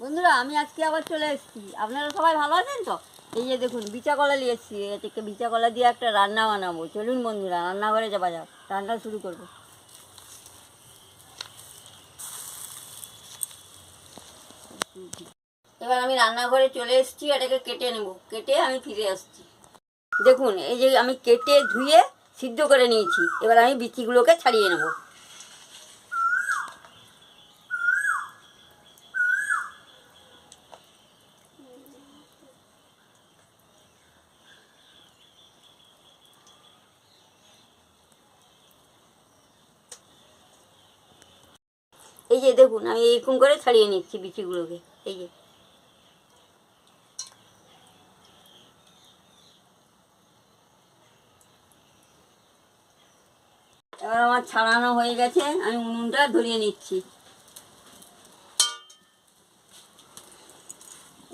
বন্ধুরা আমি আজকে আবার চলে এসেছি। আপনারা সবাই ভালো আছেন তো? এই যে দেখুন বিচা কলা নিয়ে এসেছি। এটাকে বিচা কলা দিয়ে একটা রান্না বানাবো। চলুন বন্ধুরা রান্নাঘরে যাওয়া যাক, রান্না শুরু করবো। এবার আমি রান্নাঘরে চলে এসেছি, এটাকে কেটে নেব, কেটে আমি ফিরে আসছি। দেখুন এই যে আমি কেটে ধুয়ে সিদ্ধ করে নিয়েছি। এবার আমি বিচিগুলোকে ছাড়িয়ে নেব। এই যে দেখুন আমি এরকম করে ছাড়িয়ে নিচ্ছি বিচিগুলোকে। এই যে এবার আমার ছাড়ানো হয়ে গেছে, আমি উনুনটা ধরিয়ে নিচ্ছি।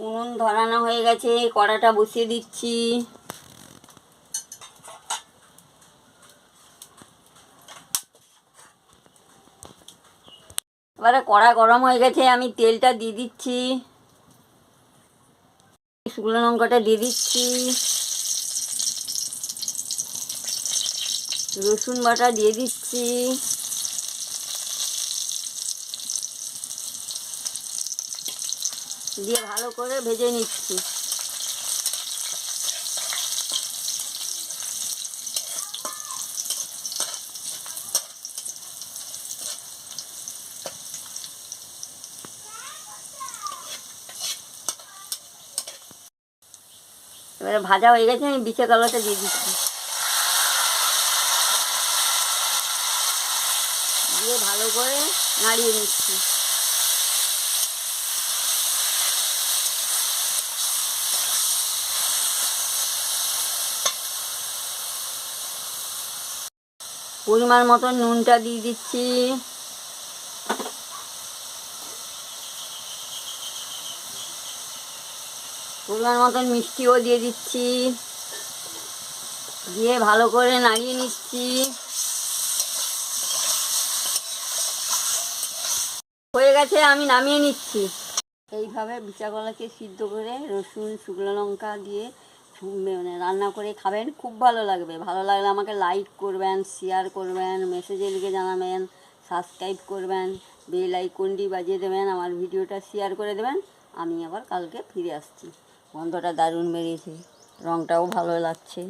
উনুন ধরানো হয়ে গেছে, কড়াটা বসিয়ে দিচ্ছি। এবারে কড়া গরম হয়ে গেছে, আমি তেলটা দিয়ে দিচ্ছি, শুকনো লঙ্কাটা দিয়ে দিচ্ছি, রসুন বাটা দিয়ে দিচ্ছি, দিয়ে ভালো করে ভেজে নিচ্ছি। এবারে ভাজা হয়ে গেছে, আমি বিচে কলাটা দিয়ে দিচ্ছি, দিয়ে ভালো করে নাড়িয়ে নিচ্ছি। পরিমাণ মতো নুনটা দিয়ে দিচ্ছি, পরিমাণ মতন মিষ্টিও দিয়ে দিচ্ছি, দিয়ে ভালো করে নাড়িয়ে নিচ্ছি। হয়ে গেছে, আমি নামিয়ে নিচ্ছি। এইভাবে বিচা কলাকে সিদ্ধ করে রসুন শুকনো লঙ্কা দিয়ে মানে রান্না করে খাবেন, খুব ভালো লাগবে। ভালো লাগলে আমাকে লাইক করবেন, শেয়ার করবেন, মেসেজে লিখে জানাবেন, সাবস্ক্রাইব করবেন, বেল আইকনটি বাজিয়ে দেবেন, আমার ভিডিওটা শেয়ার করে দেবেন। আমি আবার কালকে ফিরে আসছি। গন্ধটা দারুণ বেরিয়েছে, রঙটাও ভালো লাগছে।